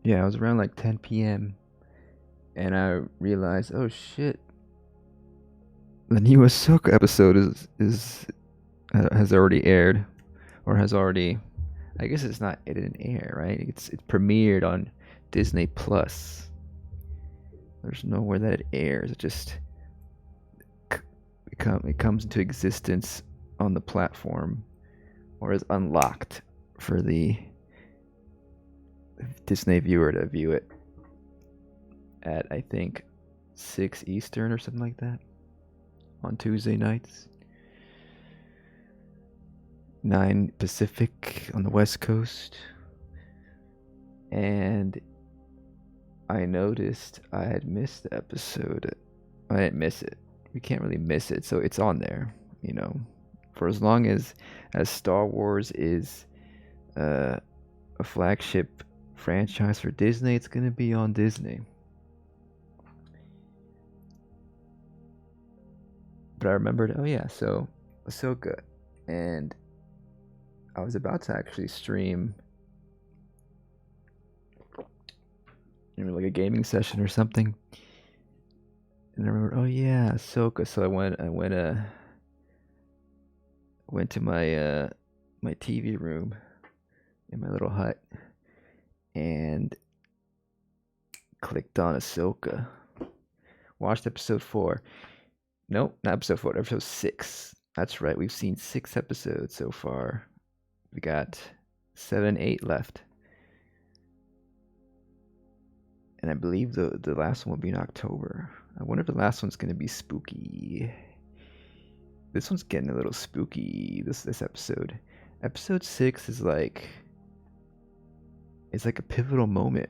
Yeah, it was around like 10 p.m. and I realized, oh shit, the new Ahsoka episode is has already aired, or has already. I guess it's not. It didn't air, right? It's premiered on Disney Plus. There's nowhere that it airs. It just it comes into existence on the platform, or is unlocked for the Disney viewer to view it at, I think, 6 Eastern or something like that on Tuesday nights. 9 Pacific on the West Coast. And I noticed I had missed the episode. I didn't miss it. We can't really miss it, so it's on there, you know. For as long as Star Wars is uh, a flagship franchise for Disney, it's gonna be on Disney. But I remembered, oh yeah, so Ahsoka, and I was about to actually stream, like a gaming session or something, and I remember, oh yeah, Ahsoka. So went to my TV room in my little hut and clicked on Ahsoka. Watched episode 4. Nope, not episode 4, episode 6. That's right, we've seen 6 episodes so far. We got 7, 8 left. And I believe the last one will be in October. I wonder if the last one's gonna be spooky. This one's getting a little spooky, this episode. Episode 6 is like, it's like a pivotal moment.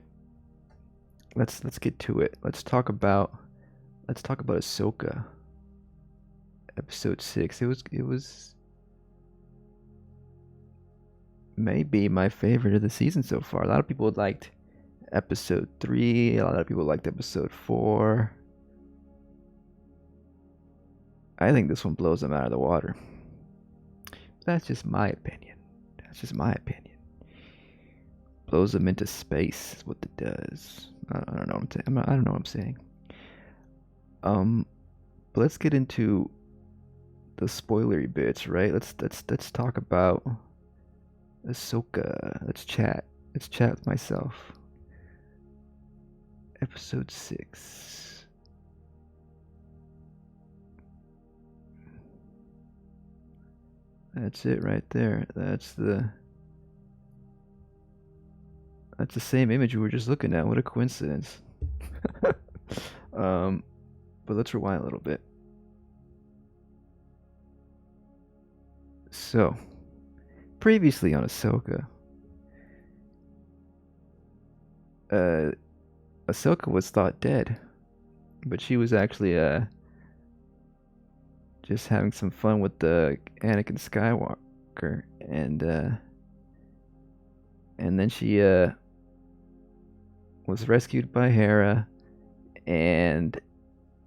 Let's get to it. Let's talk about Ahsoka. Episode 6. It was maybe my favorite of the season so far. A lot of people liked episode 3, a lot of people liked episode 4. I think this one blows them out of the water. That's just my opinion. That's just my opinion. Blows them into space is what it does. I don't know what I'm saying. I don't know what I'm saying. Um, but let's get into the spoilery bits, right? Let's talk about Ahsoka. Let's chat. Let's chat with myself. Episode 6. That's it right there. That's the same image we were just looking at. What a coincidence. um, but let's rewind a little bit. So, previously on Ahsoka, uh, Ahsoka was thought dead, but she was actually just having some fun with the Anakin Skywalker, and then she was rescued by Hera and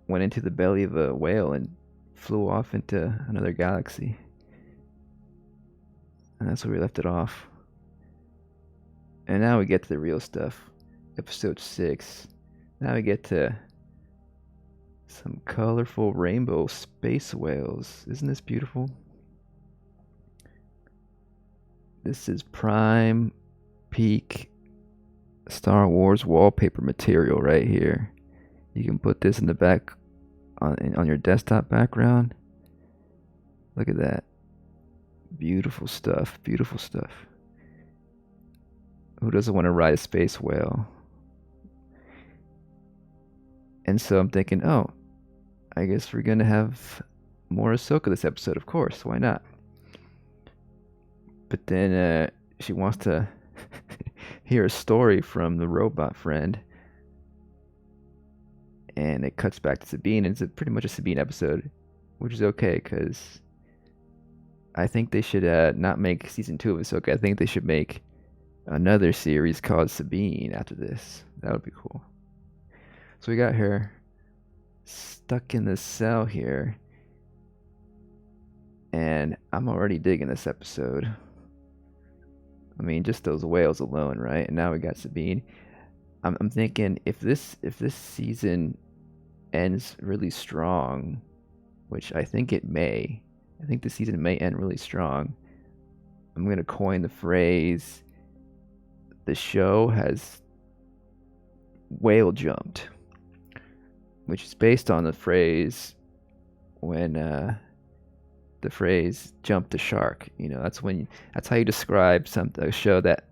went into the belly of a whale and flew off into another galaxy. And that's where we left it off. And now we get to the real stuff. Episode 6. Now we get to some colorful rainbow space whales. Isn't this beautiful? This is prime peak Star Wars wallpaper material right here. You can put this in the back on your desktop background. Look at that. Beautiful stuff. Beautiful stuff. Who doesn't want to ride a space whale? And so I'm thinking, oh, I guess we're gonna have more Ahsoka this episode, of course. Why not? But then she wants to hear a story from the robot friend, and it cuts back to Sabine, and it's pretty much a Sabine episode, which is okay because I think they should not make season 2 of Ahsoka. I think they should make another series called Sabine after this. That would be cool. So we got her stuck in the cell here, and I'm already digging this episode. I mean, just those whales alone, right? And now we got Sabine. I'm thinking if this season ends really strong, which I think it may. I think the season may end really strong. I'm gonna coin the phrase, the show has whale jumped, which is based on the phrase when the phrase "jump the shark." You know, that's how you describe a show that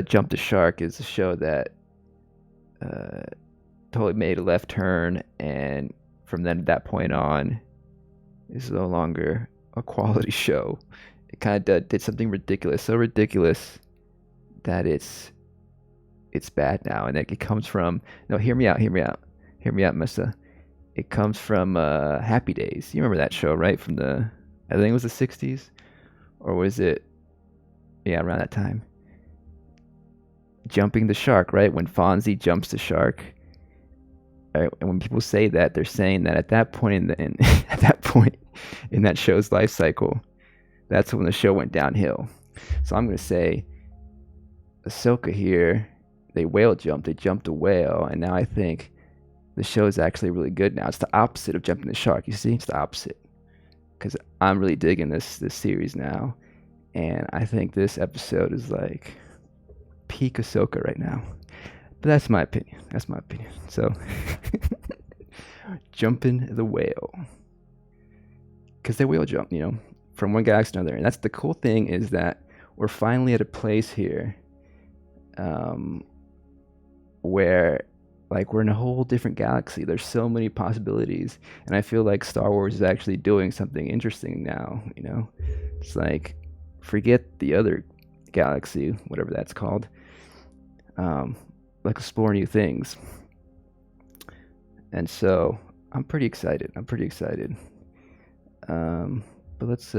jumped the shark is a show that uh, totally made a left turn, and from then at that point on, is no longer a quality show. It kind of did something ridiculous, so ridiculous that it's bad now, and it comes from no. Hear me out, Mister. It comes from Happy Days. You remember that show, right? From I think it was the '60s, or was it? Yeah, around that time. Jumping the shark, right? When Fonzie jumps the shark. Right? And when people say that, they're saying that at that point at that point in that show's life cycle, that's when the show went downhill. So I'm gonna say Ahsoka here, they whale jumped, they jumped a whale, and now I think the show is actually really good now. It's the opposite of jumping the shark. You see, it's the opposite. Because I'm really digging this series now, and I think this episode is like peak Ahsoka right now. But that's my opinion. That's my opinion. So, jumping the whale, because they whale jump, you know, from one galaxy to another. And that's the cool thing, is that we're finally at a place here, where like we're in a whole different galaxy. There's so many possibilities, and I feel like Star Wars is actually doing something interesting now. You know, it's like forget the other galaxy, whatever that's called. Like explore new things, and so I'm pretty excited. But let's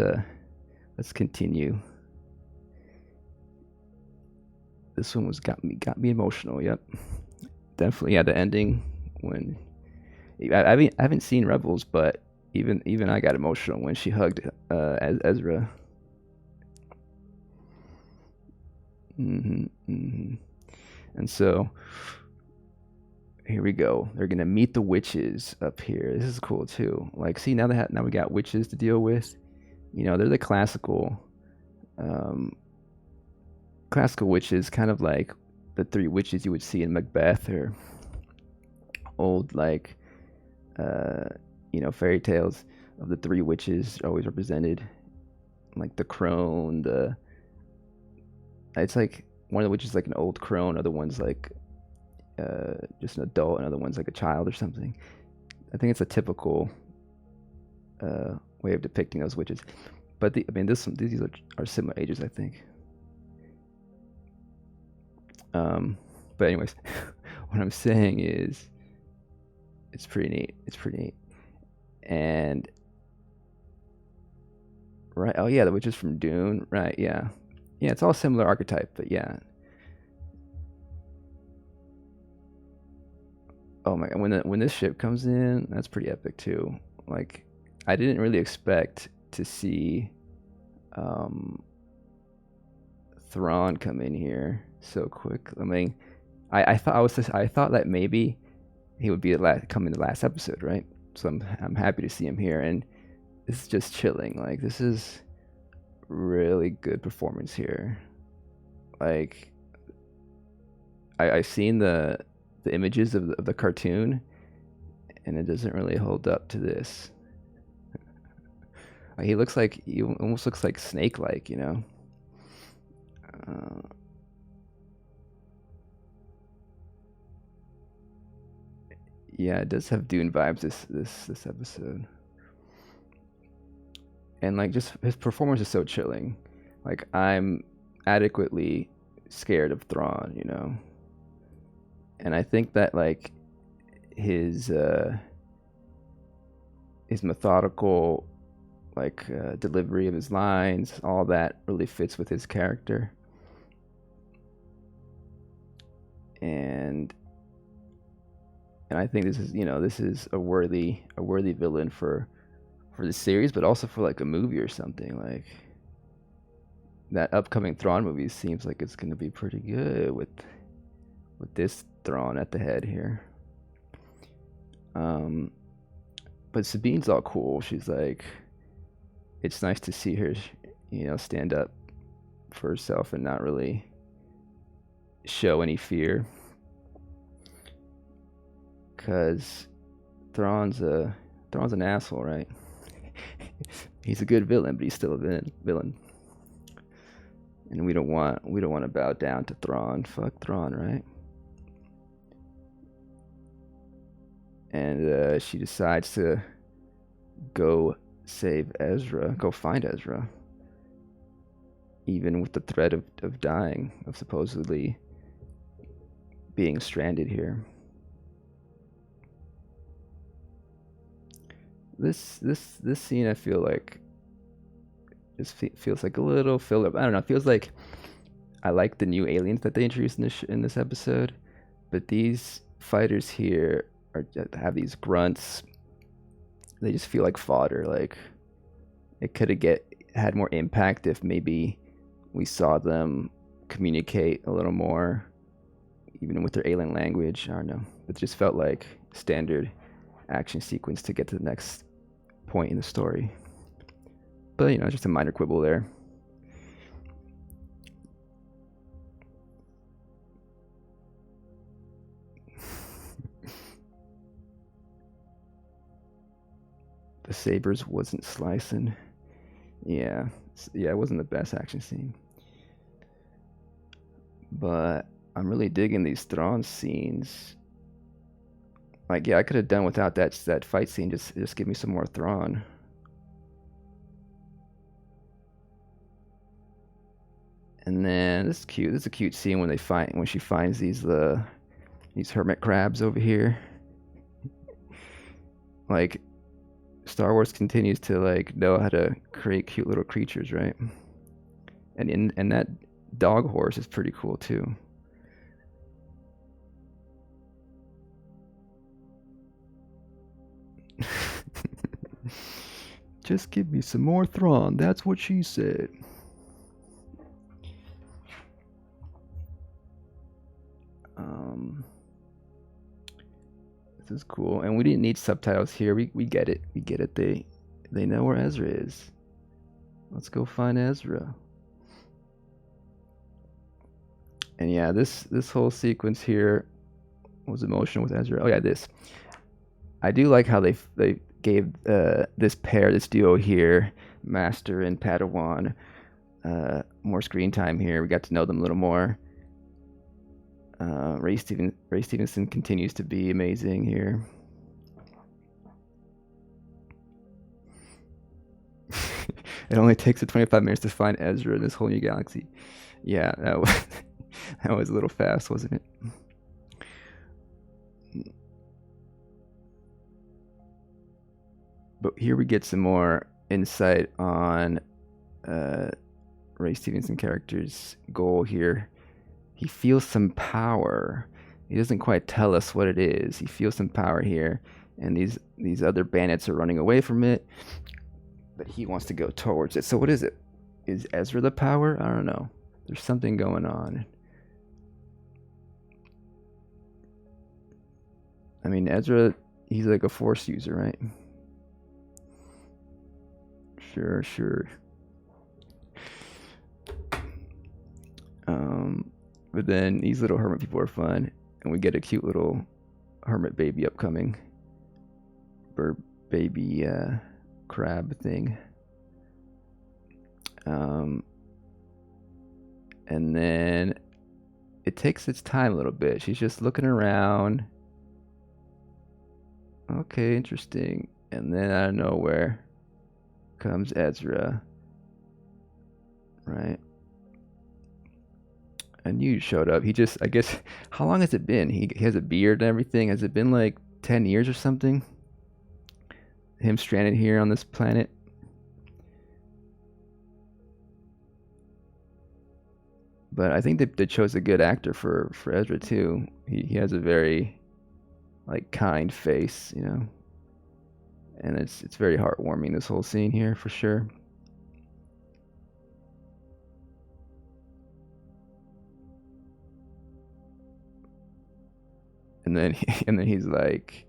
continue. This one got me emotional. Yep, definitely. Yeah, the ending when I haven't seen Rebels, but even I got emotional when she hugged Ezra. And so here we go. They're gonna meet the witches up here. This is cool too. Like, see, now we got witches to deal with. You know, they're the um, classical witches, kind of like the three witches you would see in Macbeth, or old like fairy tales of the three witches always represented, like the crone. It's like one of the witches is like an old crone, other one's like just an adult, another one's like a child or something. I think it's a typical way of depicting those witches. But these are similar ages, I think. But anyways, what I'm saying is, it's pretty neat. It's pretty neat. And right, oh yeah, the witches from Dune, right? Yeah, yeah, it's all similar archetype, but yeah. Oh my god, when this ship comes in, that's pretty epic too. Like, I didn't really expect to see Thrawn come in here so quick. I mean, I thought that maybe he would be come in the last episode, right? So I'm happy to see him here, and this is just chilling. Like, this is really good performance here. Like, I've seen the images of the cartoon, and it doesn't really hold up to this. He almost looks like Snake-like, you know. Yeah, it does have Dune vibes. This episode, and like just his performance is so chilling. Like, I'm adequately scared of Thrawn, you know. And I think that like his methodical like delivery of his lines, all that really fits with his character. And I think this is a worthy villain for the series, but also for like a movie or something. Like, that upcoming Thrawn movie seems like it's gonna be pretty good with with this Thrawn at the head here. But Sabine's all cool. She's like, it's nice to see her, stand up for herself and not really show any fear. Cause Thrawn's an asshole, right? He's a good villain, but he's still a villain. And we don't want to bow down to Thrawn. Fuck Thrawn, right? And she decides to go save Ezra, go find Ezra, even with the threat of dying, of supposedly being stranded here. This scene, I feel like, just feels like a little filler. I don't know. It feels like I like the new aliens that they introduced in this episode, but these fighters here have these grunts. They just feel like fodder. Like it could have had more impact if maybe we saw them communicate a little more, even with their alien language. I don't know. It just felt like standard action sequence to get to the next point in the story. But just a minor quibble there. The sabers wasn't slicing. Yeah, it wasn't the best action scene. But I'm really digging these Thrawn scenes. Like, yeah, I could have done without that fight scene. Just give me some more Thrawn. And then this is cute. This is a cute scene when she finds these hermit crabs over here. Like, Star Wars continues to like know how to create cute little creatures, right? And that dog horse is pretty cool too. Just give me some more Thrawn. That's what she said. This is cool, and we didn't need subtitles here. We get it. We get it. They know where Ezra is. Let's go find Ezra. And yeah, this whole sequence here was emotional with Ezra. Oh yeah, this. I do like how they gave this duo here, Master and Padawan, more screen time here. We got to know them a little more. Ray Stevenson continues to be amazing here. It only takes 25 minutes to find Ezra in this whole new galaxy. Yeah, that was a little fast, wasn't it? But here we get some more insight on Ray Stevenson character's goal here. He feels some power. He doesn't quite tell us what it is. He feels some power here, and these other bandits are running away from it, but he wants to go towards it. So what is it? Is Ezra the power? I don't know. There's something going on. I mean, Ezra, he's like a Force user, right? Sure. But then these little hermit people are fun, and we get a cute little hermit baby upcoming. Bird baby crab thing. And then it takes its time a little bit. She's just looking around. Okay, interesting. And then out of nowhere comes Ezra. Right? I knew you showed up. He just, I guess, how long has it been? He has a beard and everything. Has it been like 10 years or something? Him stranded here on this planet. But I think they chose a good actor for Ezra too. He has a very like kind face, and it's very heartwarming, this whole scene here for sure. and then he's like,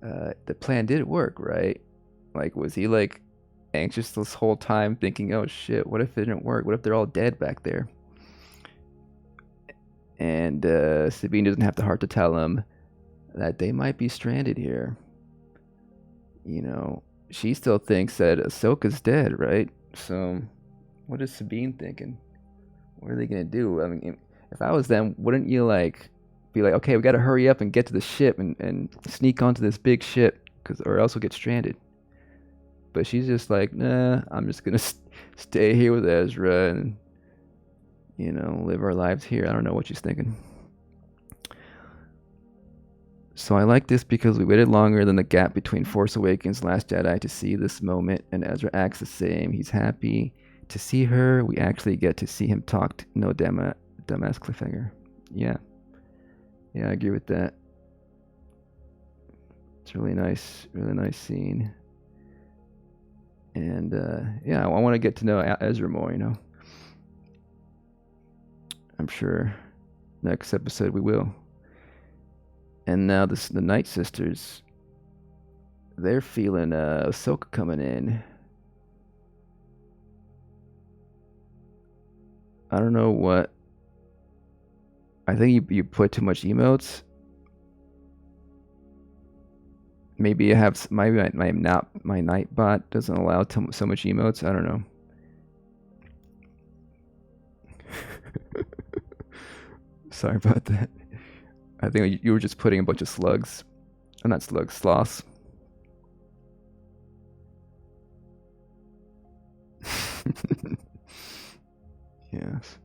the plan did work, right? Like, was he like anxious this whole time, thinking, oh shit, what if it didn't work? What if they're all dead back there? And Sabine doesn't have the heart to tell him that they might be stranded here. You know, she still thinks that Ahsoka's dead, right? So, what is Sabine thinking? What are they gonna do? I mean, if I was them, wouldn't you like be like, okay, we gotta hurry up and get to the ship and sneak onto this big ship, or else we'll get stranded. But she's just like, nah, I'm just gonna stay here with Ezra and live our lives here. I don't know what she's thinking. So I like this because we waited longer than the gap between Force Awakens and Last Jedi to see this moment, and Ezra acts the same. He's happy to see her. We actually get to see him talk. No dumbass cliffhanger. Yeah, I agree with that. It's really nice scene. And yeah, I want to get to know Ezra more. I'm sure next episode we will. And now the Night Sisters, they're feeling Ahsoka coming in. I don't know what. I think you put too much emotes. Maybe I have my Nightbot doesn't allow so much emotes. I don't know. Sorry about that. I think you were just putting a bunch of slugs. Not slugs, sloths. Yes.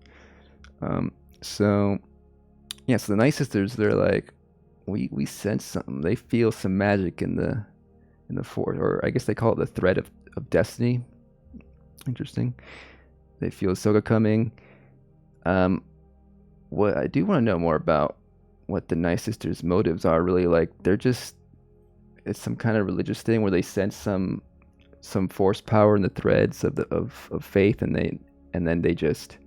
So the Night Sisters, they're like, we sense something. They feel some magic in the Force, or I guess they call it the thread of destiny. Interesting. They feel Ahsoka coming. What I do want to know more about what the Night Sisters' motives are. Really, like it's some kind of religious thing where they sense some Force power in the threads of faith, and then they just,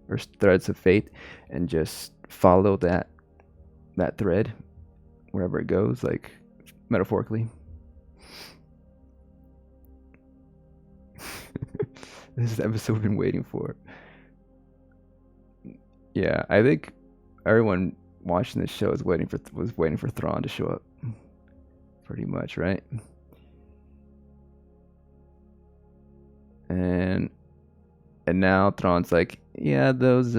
or threads of faith, and just follow that thread wherever it goes, like metaphorically. This is the episode we've been waiting for. Yeah, I think everyone watching this show was waiting for Thrawn to show up. Pretty much, right? And now Thrawn's like, yeah, those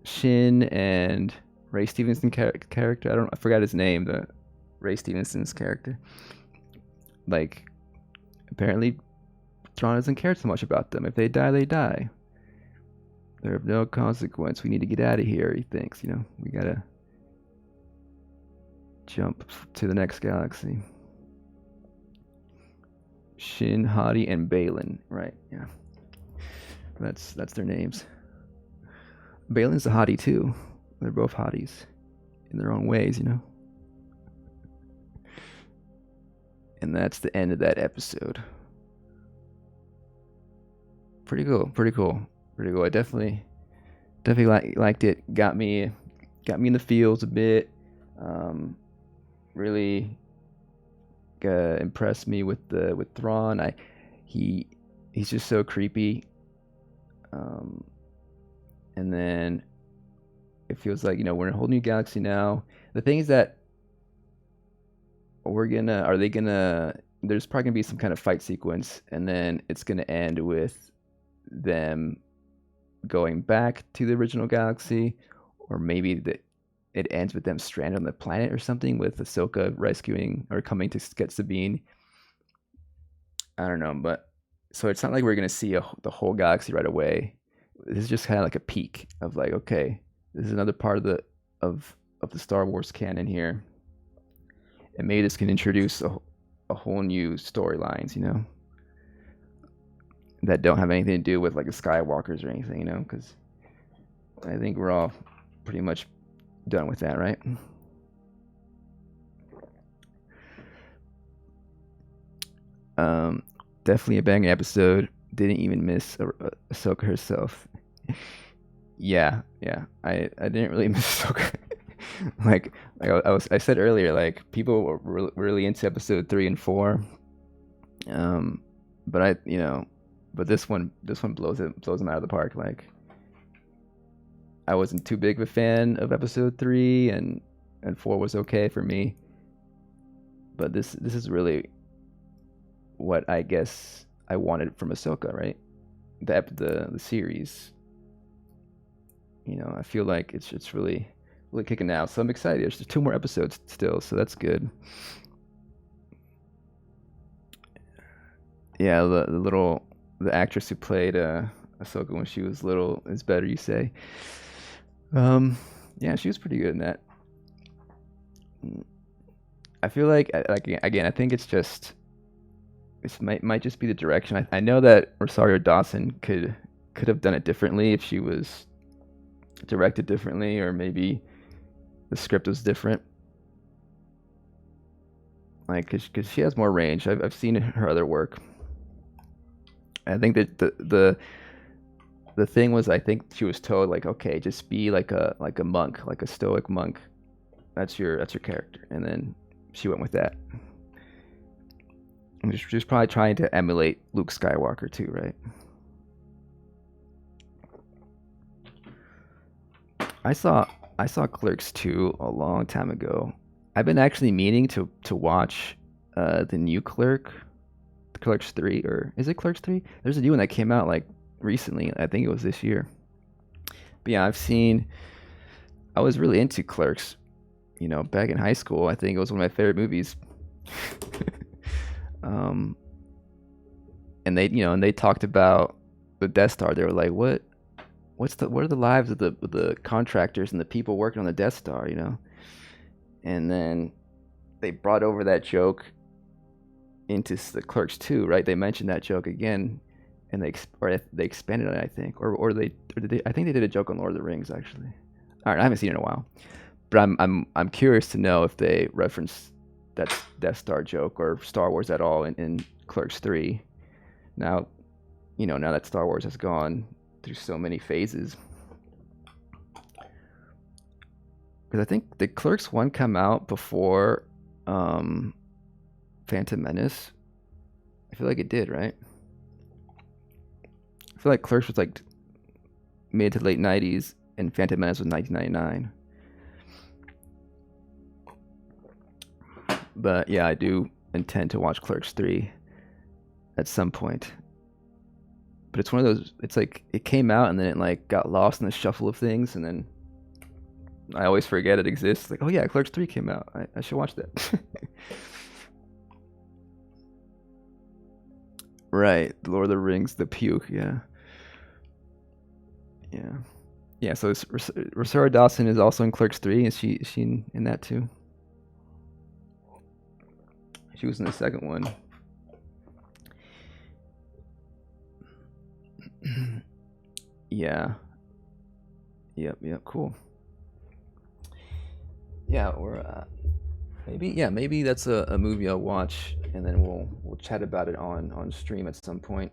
Shin and Ray Stevenson character. I forgot his name. The Ray Stevenson's character. Like, apparently, Thrawn doesn't care so much about them. If they die, they die. They're of no consequence. We need to get out of here. He thinks. We gotta jump to the next galaxy. Shin, Hadi, and Balin. Right? Yeah. That's their names. Balin's a hottie too. They're both hotties in their own ways, And that's the end of that episode. Pretty cool. I definitely liked it. Got me in the feels a bit. Really impressed me with Thrawn. He's just so creepy. And then it feels like, we're in a whole new galaxy now. The thing is that there's probably gonna be some kind of fight sequence, and then it's gonna end with them going back to the original galaxy, or maybe it ends with them stranded on the planet or something, with Ahsoka rescuing or coming to get Sabine. I don't know, but so it's not like we're gonna see the whole galaxy right away. This is just kind of like a peek of like, okay, this is another part of the Star Wars canon here, and maybe this can introduce a whole new storylines, that don't have anything to do with like the Skywalkers or anything, because I think we're all pretty much done with that, right? Definitely a banging episode. Didn't even miss Ahsoka herself. Yeah, I didn't really miss Ahsoka. I said earlier, like people were really into episode 3 and 4. But but this one blows them out of the park. Like I wasn't too big of a fan of episode 3, and 4 was okay for me. But this is really what I guess I wanted from Ahsoka, right? The series. I feel like it's really kicking out. So I'm excited. There's 2 more episodes still, so that's good. Yeah, the actress who played Ahsoka when she was little is better, you say. Yeah, she was pretty good in that. I feel like again, I think this might just be the direction. I know that Rosario Dawson could have done it differently if she was directed differently, or maybe the script was different. Like, cause she has more range. I've seen her other work. I think that the thing was, I think she was told, like, okay, just be like a monk, like a stoic monk. That's your character, and then she went with that. And she's probably trying to emulate Luke Skywalker too, right? I saw Clerks 2 a long time ago. I've been actually meaning to watch the new Clerks 3, or is it Clerks 3? There's a new one that came out like recently. I think it was this year. But yeah, I was really into Clerks, back in high school. I think it was one of my favorite movies. um, and they talked about the Death Star. They were like, what are the lives of the contractors and the people working on the Death Star, And then they brought over that joke into the Clerks 2, right? They mentioned that joke again, and they expanded on it, I think, or did they? I think they did a joke on Lord of the Rings, actually. All right, I haven't seen it in a while, but I'm curious to know if they reference that Death Star joke or Star Wars at all in Clerks 3. Now, now that Star Wars has gone through so many phases, because I think the Clerks 1 come out before Phantom Menace. I feel like it did, right? I feel like Clerks was like mid to late 90s, and Phantom Menace was 1999. But yeah, I do intend to watch Clerks 3 at some point. But it's one of those, it's like it came out and then it like got lost in the shuffle of things, and then I always forget it exists. Like, oh yeah, Clerks 3 came out. I should watch that. Right, Lord of the Rings, the puke, yeah. Yeah. Yeah, so Rosario Dawson is also in Clerks 3. Is she in that too? She was in the second one. Yeah. Yep, cool. Yeah, or maybe that's a movie I'll watch, and then we'll chat about it on stream at some point.